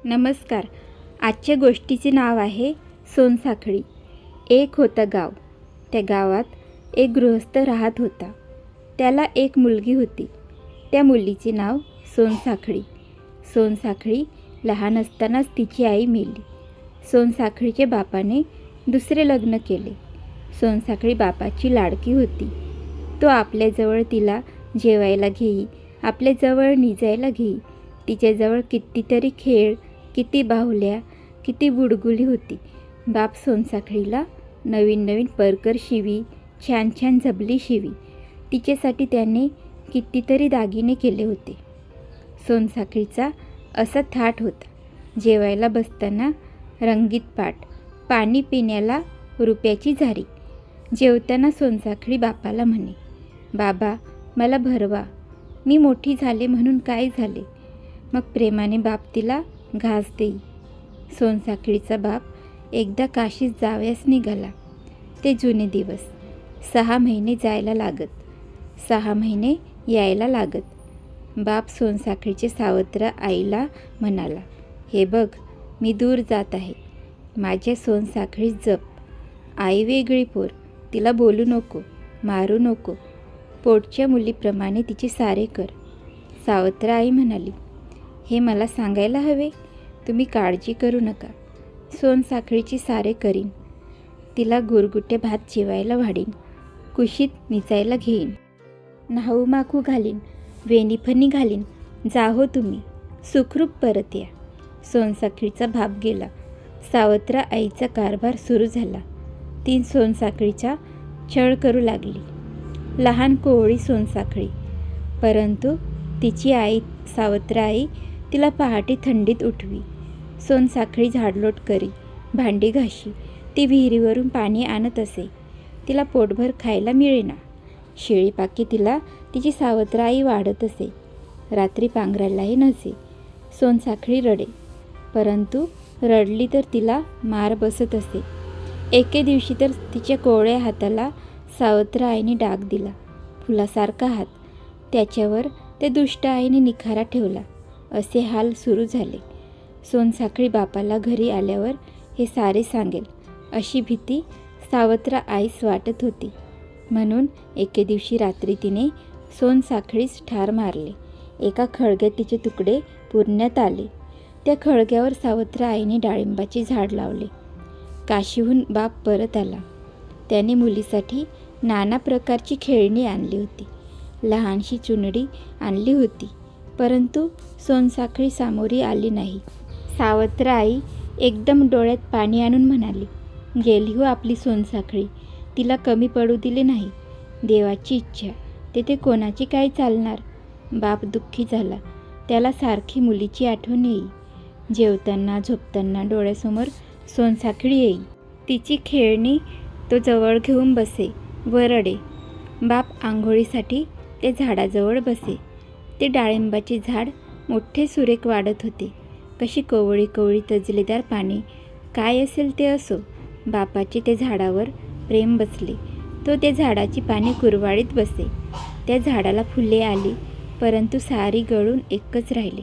नमस्कार. आजच्या गोष्टीचे नाव आहे सोनसाखळी. एक होतं गाव. त्या गावात एक गृहस्थ राहत होता. त्याला एक मुलगी होती. त्या मुलीचे नाव सोनसाखळी. सोनसाखळी लहान असतानाच तिची आई मेली. सोनसाखळीच्या बापाने दुसरे लग्न केले. सोनसाखळी बापाची लाडकी होती. तो आपल्याजवळ तिला जेवायला घेई, आपल्याजवळ निजायला घेई. तिच्याजवळ कितीतरी खेळ, किती बाहुल्या, किती बुडगुली होती. बाप सोनसाखळीला नवीन नवीन परकर शिवी, छान छान झबली शिवी. तिच्यासाठी त्याने कितीतरी दागिने केले होते. सोनसाखळीचा असा थाट होता. जेवायला बसताना रंगीत पाट, पाणी पिण्याला रुपयाची झारी. जेवताना सोनसाखळी बापाला म्हणे, बाबा मला भरवा, मी मोठी झाले म्हणून काय झाले. मग प्रेमाने बाप तिला घास देई. सोनसाखळीचा बाप एकदा काशीत जावयास निघाला. ते जुने दिवस. 6 महिने जायला लागत, 6 महिने यायला लागत. बाप सोनसाखळीचे सावत्र आईला म्हणाला, हे बघ मी दूर जात आहे, माझ्या सोनसाखळी जप. आई वेगळी पोर, तिला बोलू नको, मारू नको, पोटच्या मुलीप्रमाणे तिचे सारे कर. सावत्र आई म्हणाली, हे मला सांगायला हवे, तुम्ही काळजी करू नका. सोनसाखळीची सारे करीन, तिला गुरगुटे भात जेवायला वाढीन, कुशीत निचायला घेईन, न्हाऊ माखू घालीन, वेणीफणी घालीन. जा हो तुम्ही, सुखरूप परत या. सोनसाखळीचा बाप गेला. सावत्र आईचा कारभार सुरू झाला. ती सोनसाखळीचा छळ करू लागली. लहान कोवळी सोनसाखळी. परंतु तिची आई सावत्र आई तिला पहाटे थंडीत उठवी. सोनसाखळी झाडलोट करी, भांडी घाशी. ती विहिरीवरून पाणी आणत असे. तिला पोटभर खायला मिळेना. शेळीपाकी तिला तिची सावत्र आई वाढत असे. रात्री पांघरायलाही नसे. सोनसाखळी रडे, परंतु रडली तर तिला मार बसत असे. एके दिवशी तर तिच्या कोवळ्या हाताला सावत्र आईने डाग दिला, फुलासारखा हात. त्याच्यावर त्या दुष्ट आईने निखारा ठेवला. असे हाल सुरू झाले. सोनसाखळी बापाला घरी आल्यावर हे सारे सांगेल अशी भीती सावत्र आईस वाटत होती. म्हणून एके दिवशी रात्री तिने सोनसाखळीस ठार मारले. एका खळग्यात तिचे तुकडे पुरण्यात आले. त्या खळग्यावर सावत्र आईने डाळिंबाचे झाड लावले. काशीहून बाप परत आला. त्याने मुलीसाठी नाना प्रकारची खेळणी आणली होती. लहानशी चुनडी आणली होती, परंतु सोनसाखळी सामोरी आली नाही. सावत्र आई एकदम डोळ्यात पाणी आणून म्हणाली, गेली हो आपली सोनसाखळी, तिला कमी पडू दिले नाही. देवाची इच्छा, तेथे कोणाची काय चालणार. बाप दुःखी झाला. त्याला सारखी मुलीची आठवण येई. जेवताना झोपताना डोळ्यासमोर सोनसाखळी येई. तिची खेळणी तो जवळ घेऊन बसे व रडे. बाप आंघोळीसाठी ते झाडाजवळ बसे. ते डाळिंबाचे झाड मोठे सुरेख वाढत होते. कशी कोवळी कोवळी तजलेदार पाने. काय असेल ते असो, बापाचे ते झाडावर प्रेम बसले. तो त्या झाडाची पाने कुरवाळीत बसे. त्या झाडाला फुले आली, परंतु सारी गळून एकच राहिले.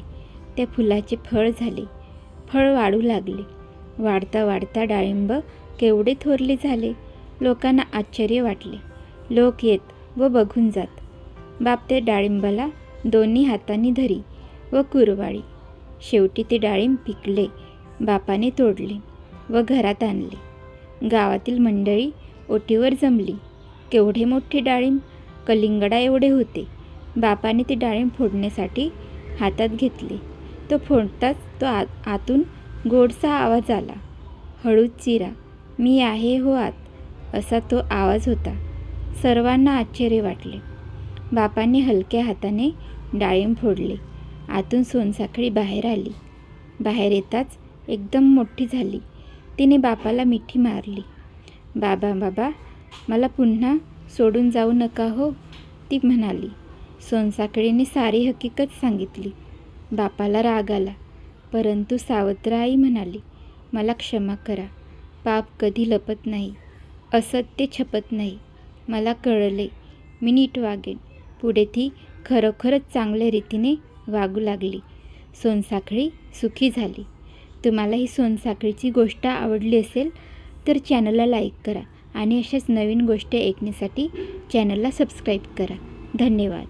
त्या फुलाचे फळ झाले. फळ वाढू लागले. वाढता वाढता डाळिंब केवढे थोरले झाले. लोकांना आश्चर्य वाटले. लोक येत व बघून जात. बाप ते डाळिंबाला दोन्ही हातांनी धरी व कुरवाळी. शेवटी ते डाळिंब पिकले. बापाने तोडले व घरात आणले. गावातील मंडळी ओटीवर जमली. केवढे मोठे डाळिंब, कलिंगडा एवढे होते. बापाने ते डाळिंब फोडण्यासाठी हातात घेतले. तो फोडताच तो आतून गोडसा आवाज आला, हळूच चिरा, मी आहे हो आत, असा तो आवाज होता. सर्वांना आश्चर्य वाटले. बापाने हलक्या हाताने डाळिंब फोडले. आतून सोनसाखळी बाहेर आली. बाहेर येताच एकदम मोठी झाली. तिने बापाला मिठी मारली. बाबा बाबा, मला पुन्हा सोडून जाऊ नका हो, ती म्हणाली. सोनसाखळीने सारी हकीकत सांगितली. बापाला राग आला, परंतु सावत्र आई म्हणाली, मला क्षमा करा. पाप कधी लपत नाही, असत्य छपत नाही. मला कळले, मी नीट वागेन. पुढे ती खरोखरच चांगल्या रीतीने वागू लागली. सोनसाखळी सुखी झाली. तुम्हाला ही सोनसाखळीची गोष्ट आवडली असेल तर चॅनलला लाईक करा आणि अशाच नवीन गोष्टी ऐकण्यासाठी चॅनलला सबस्क्राईब करा. धन्यवाद.